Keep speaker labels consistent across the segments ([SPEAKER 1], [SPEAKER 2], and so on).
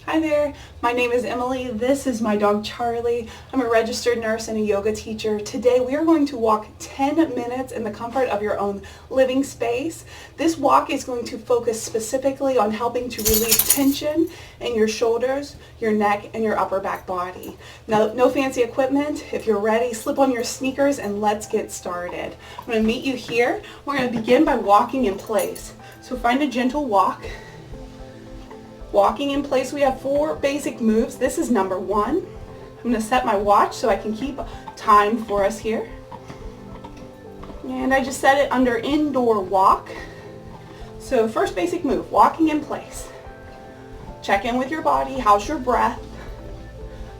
[SPEAKER 1] Hi there, my name is Emily. This is my dog Charlie. I'm a registered nurse and a yoga teacher. Today we are going to walk 10 minutes in the comfort of your own living space. This walk is going to focus specifically on helping to relieve tension in your shoulders, your neck, and your upper back body. Now, no fancy equipment. If you're ready, slip on your sneakers and let's get started. I'm going to meet you here. We're going to begin by walking in place. So find a gentle walk. Walking in place, we have 4 basic moves. This is number 1. I'm going to set my watch so I can keep time for us here. And I just set it under indoor walk. So first basic move, walking in place. Check in with your body. How's your breath?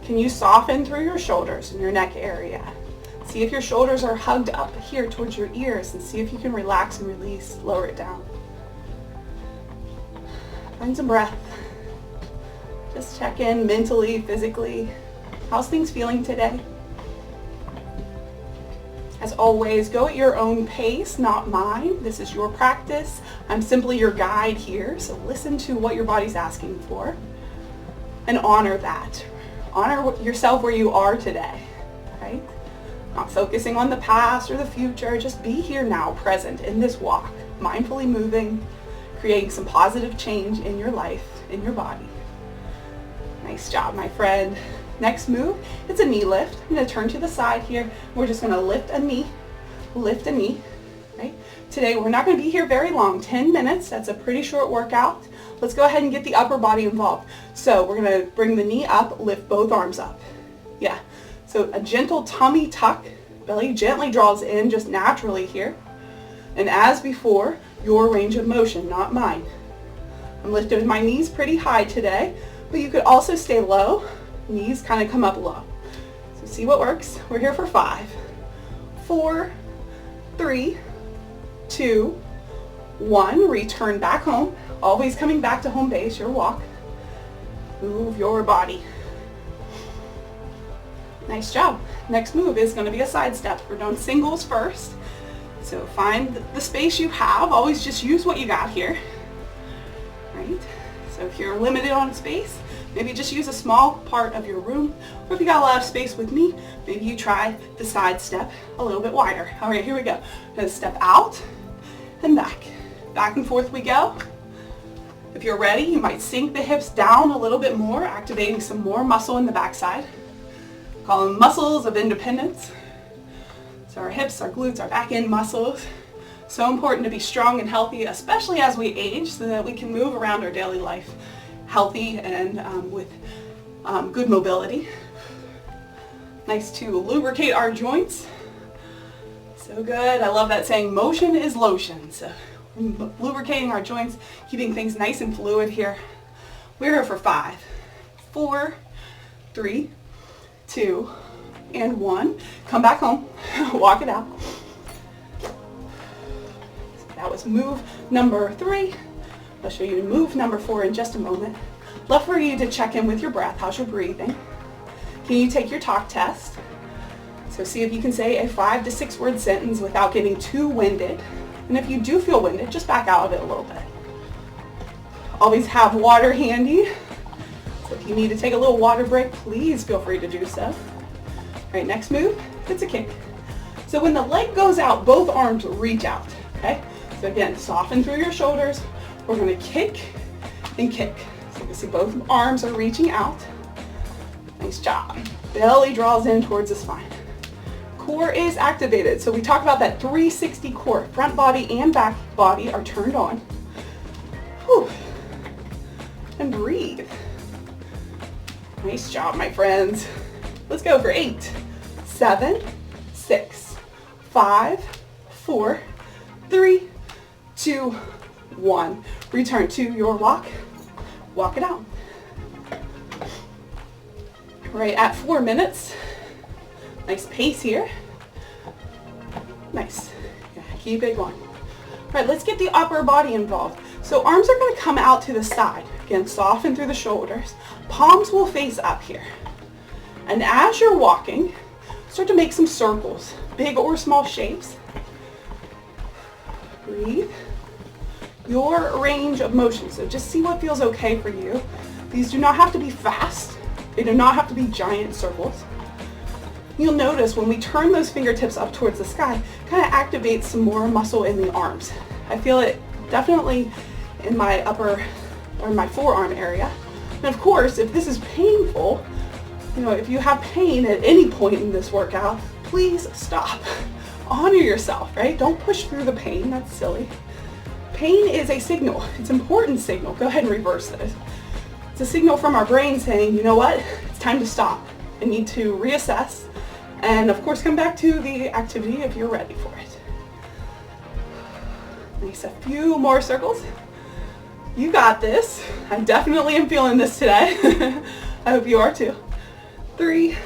[SPEAKER 1] Can you soften through your shoulders and your neck area? See if your shoulders are hugged up here towards your ears and see if you can relax and release, lower it down. Find some breath. Just check in mentally, physically. How's things feeling today? As always, go at your own pace, not mine. This is your practice. I'm simply your guide here, so listen to what your body's asking for and honor that. Honor yourself where you are today, right? Not focusing on the past or the future. Just be here now, present in this walk, mindfully moving, creating some positive change in your life, in your body. Nice job, my friend. Next move, it's a knee lift. I'm going to turn to the side here. We're just going to lift a knee, right? Today, we're not going to be here very long, 10 minutes. That's a pretty short workout. Let's go ahead and get the upper body involved. So we're going to bring the knee up, lift both arms up. Yeah, so a gentle tummy tuck. Belly gently draws in just naturally here. And as before, your range of motion, not mine. I'm lifting my knees pretty high today, but you could also stay low. Knees kind of come up low. So see what works. We're here for 5, 4, 3, 2, 1. Return back home. Always coming back to home base, your walk. Move your body. Nice job. Next move is going to be a side step. We're doing singles first. So find the space you have. Always just use what you got here. Right? So if you're limited on space, maybe just use a small part of your room. Or if you got a lot of space with me, maybe you try the side step a little bit wider. All right, here we go. Gonna step out and back. Back and forth we go. If you're ready, you might sink the hips down a little bit more, activating some more muscle in the backside. Call them muscles of independence. So our hips, our glutes, our back end muscles. So important to be strong and healthy, especially as we age, so that we can move around our daily life healthy and with good mobility. Nice to lubricate our joints. So good. I love that saying, motion is lotion. So lubricating our joints, keeping things nice and fluid here. We're here for 5, 4, 3, 2, and 1. Come back home. Walk it out. That was move number 3. I'll show you move number 4 in just a moment. Love for you to check in with your breath. How's your breathing? Can you take your talk test? So see if you can say a 5 to 6 word sentence without getting too winded. And if you do feel winded, just back out of it a little bit. Always have water handy. So if you need to take a little water break, please feel free to do so. All right, next move, it's a kick. So when the leg goes out, both arms reach out, okay? So again, soften through your shoulders. We're going to kick and kick. So you can see both arms are reaching out. Nice job. Belly draws in towards the spine. Core is activated. So we talked about that 360 core. Front body and back body are turned on. Whew. And breathe. Nice job, my friends. Let's go for 8, 7, 6, 5, 4, 3, 2, 1. Return to your walk. Walk it out. Right at 4 minutes. Nice pace here. Nice. Yeah, keep it going. All right, let's get the upper body involved. So arms are going to come out to the side. Again, soften through the shoulders. Palms will face up here. And as you're walking, start to make some circles, big or small shapes. Breathe. Your range of motion. So just see what feels okay for you. These do not have to be fast. They do not have to be giant circles. You'll notice when we turn those fingertips up towards the sky, kind of activates some more muscle in the arms. I feel it definitely in my upper or my forearm area. And of course, if this is painful, if you have pain at any point in this workout, please stop. Honor yourself, right? Don't push through the pain. That's silly. Pain is a signal. It's an important signal. Go ahead and reverse this. It's a signal from our brain saying, you know what? It's time to stop. I need to reassess. And of course, come back to the activity if you're ready for it. Nice, a few more circles. You got this. I definitely am feeling this today. I hope you are too. 3,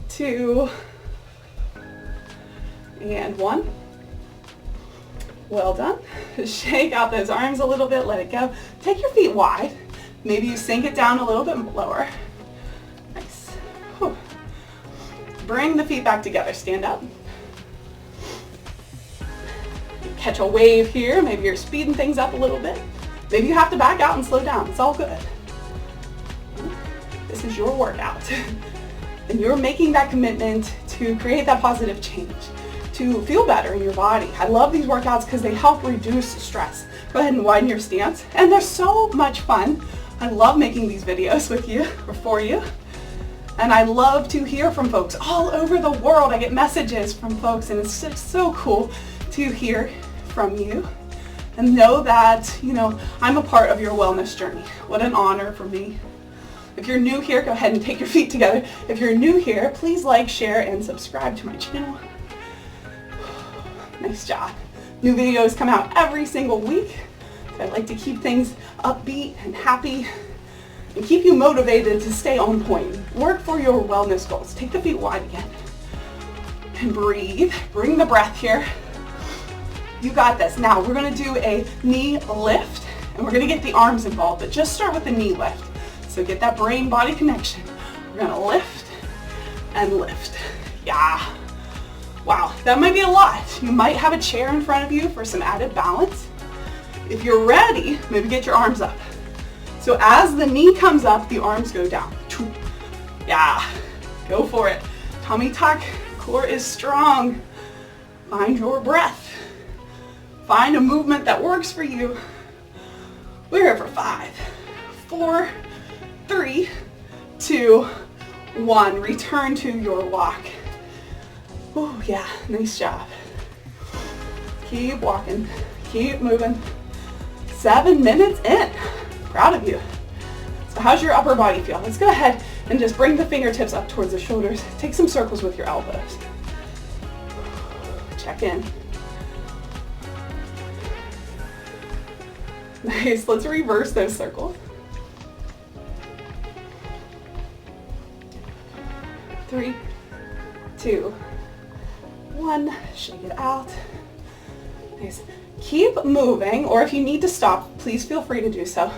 [SPEAKER 1] 2, and 1. Well done. Shake out those arms a little bit, let it go. Take your feet wide. Maybe you sink it down a little bit lower. Nice. Whew. Bring the feet back together. Stand up. Catch a wave here. Maybe you're speeding things up a little bit. Maybe you have to back out and slow down. It's all good. This is your workout. And you're making that commitment to create that positive change, to feel better in your body. I love these workouts because they help reduce stress. Go ahead and widen your stance. And they're so much fun. I love making these videos with you or for you. And I love to hear from folks all over the world. I get messages from folks and it's just so cool to hear from you and know that, I'm a part of your wellness journey. What an honor for me. If you're new here, go ahead and take your feet together. If you're new here, please like, share, and subscribe to my channel. Nice job. New videos come out every single week. I like to keep things upbeat and happy and keep you motivated to stay on point. Work for your wellness goals. Take the feet wide again. And breathe. Bring the breath here. You got this. Now we're going to do a knee lift and we're going to get the arms involved, but just start with the knee lift. So get that brain-body connection. We're going to lift and lift. Yeah. Wow, that might be a lot. You might have a chair in front of you for some added balance. If you're ready, maybe get your arms up. So as the knee comes up, the arms go down. Yeah, go for it. Tummy tuck, core is strong. Find your breath. Find a movement that works for you. We're here for 5, 4, 3, 2, 1. Return to your walk. Oh yeah, nice job. Keep walking, keep moving. 7 minutes in. Proud of you. So how's your upper body feel? Let's go ahead and just bring the fingertips up towards the shoulders. Take some circles with your elbows. Check in. Nice, let's reverse those circles. 3, 2, 1, shake it out. Nice. Keep moving, or if you need to stop, please feel free to do so.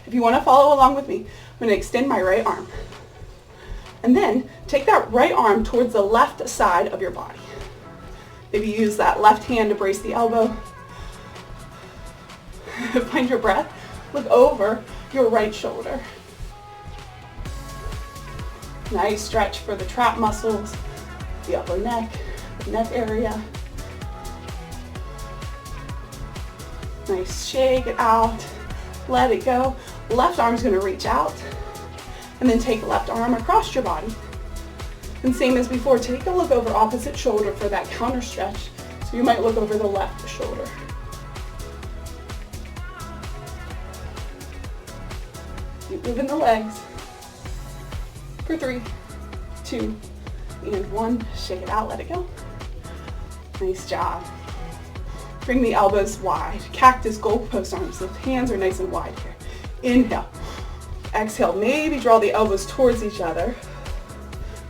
[SPEAKER 1] If you want to follow along with me, I'm going to extend my right arm. And then take that right arm towards the left side of your body. Maybe use that left hand to brace the elbow. Find your breath. Look over your right shoulder. Nice stretch for the trap muscles, the upper neck, the neck area. Nice, shake it out, let it go. Left arm's gonna reach out, and then take left arm across your body. And same as before, take a look over opposite shoulder for that counter stretch. So you might look over the left shoulder. Keep moving the legs. For 3, 2, and 1. Shake it out, let it go. Nice job. Bring the elbows wide. Cactus goalpost arms. The hands are nice and wide here. Inhale. Exhale. Maybe draw the elbows towards each other.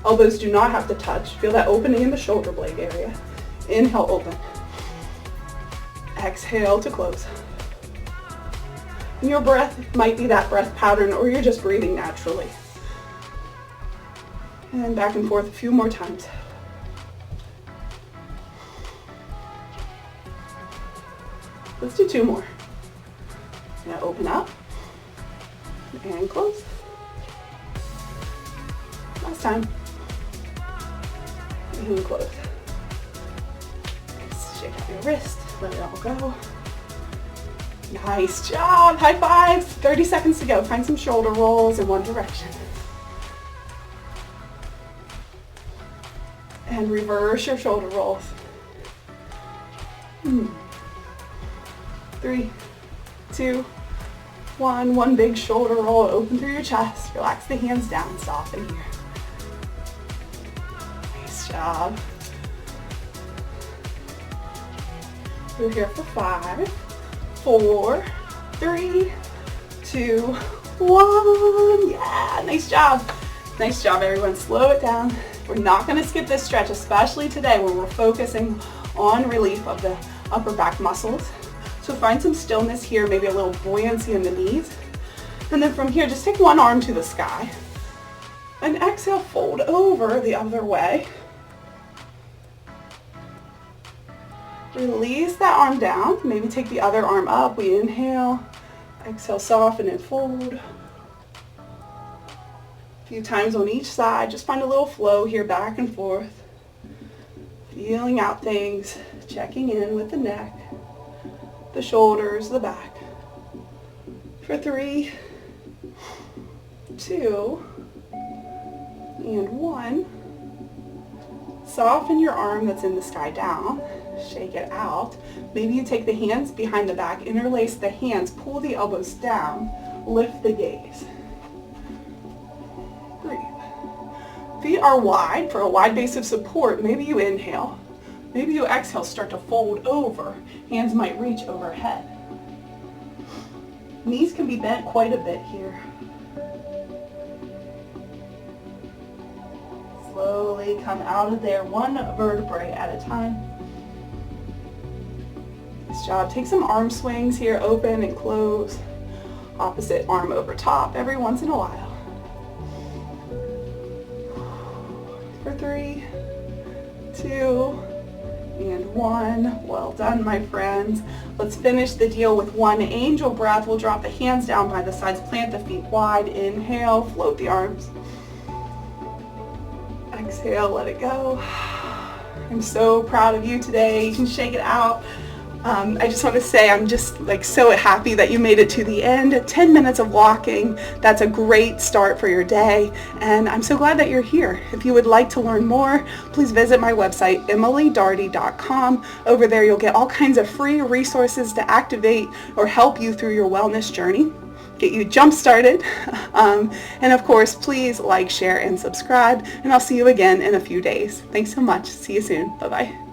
[SPEAKER 1] Elbows do not have to touch. Feel that opening in the shoulder blade area. Inhale, open. Exhale to close. And your breath might be that breath pattern, or you're just breathing naturally. And back and forth a few more times. Let's do 2 more. Now open up. And close. Last time. And close. Shake out your wrist, let it all go. Nice job, high fives. 30 seconds to go. Find some shoulder rolls in one direction. And reverse your shoulder rolls. 3, 2, 1. One big shoulder roll, open through your chest. Relax the hands down, soften here. Nice job. We're here for 5, 4, 3, 2, 1. Yeah, nice job. Nice job, everyone. Slow it down. We're not going to skip this stretch, especially today where we're focusing on relief of the upper back muscles. So find some stillness here, maybe a little buoyancy in the knees. And then from here, just take one arm to the sky. And exhale, fold over the other way. Release that arm down. Maybe take the other arm up. We inhale. Exhale, soften and fold. A few times on each side. Just find a little flow here, back and forth. Feeling out things. Checking in with the neck, the shoulders, the back. For 3, 2, and 1. Soften your arm that's in the sky down. Shake it out. Maybe you take the hands behind the back, interlace the hands, pull the elbows down, lift the gaze. Breathe. Feet are wide for a wide base of support. Maybe you inhale. Maybe you exhale, start to fold over. Hands might reach overhead. Knees can be bent quite a bit here. Slowly come out of there, one vertebrae at a time. Nice job. Take some arm swings here, open and close. Opposite arm over top every once in a while. For 3, 2, and 1. Well done, my friends. Let's finish the deal with one angel breath. We'll drop the hands down by the sides, plant the feet wide. Inhale, float the arms. Exhale, let it go. I'm so proud of you today. You can shake it out. I just want to say I'm just so happy that you made it to the end. 10 minutes of walking, that's a great start for your day, and I'm so glad that you're here. If you would like to learn more, please visit my website, emilydaugherty.com. Over there you'll get all kinds of free resources to activate or help you through your wellness journey, get you jump started. And of course, please like, share, and subscribe, and I'll see you again in a few days. Thanks so much. See you soon. Bye-bye.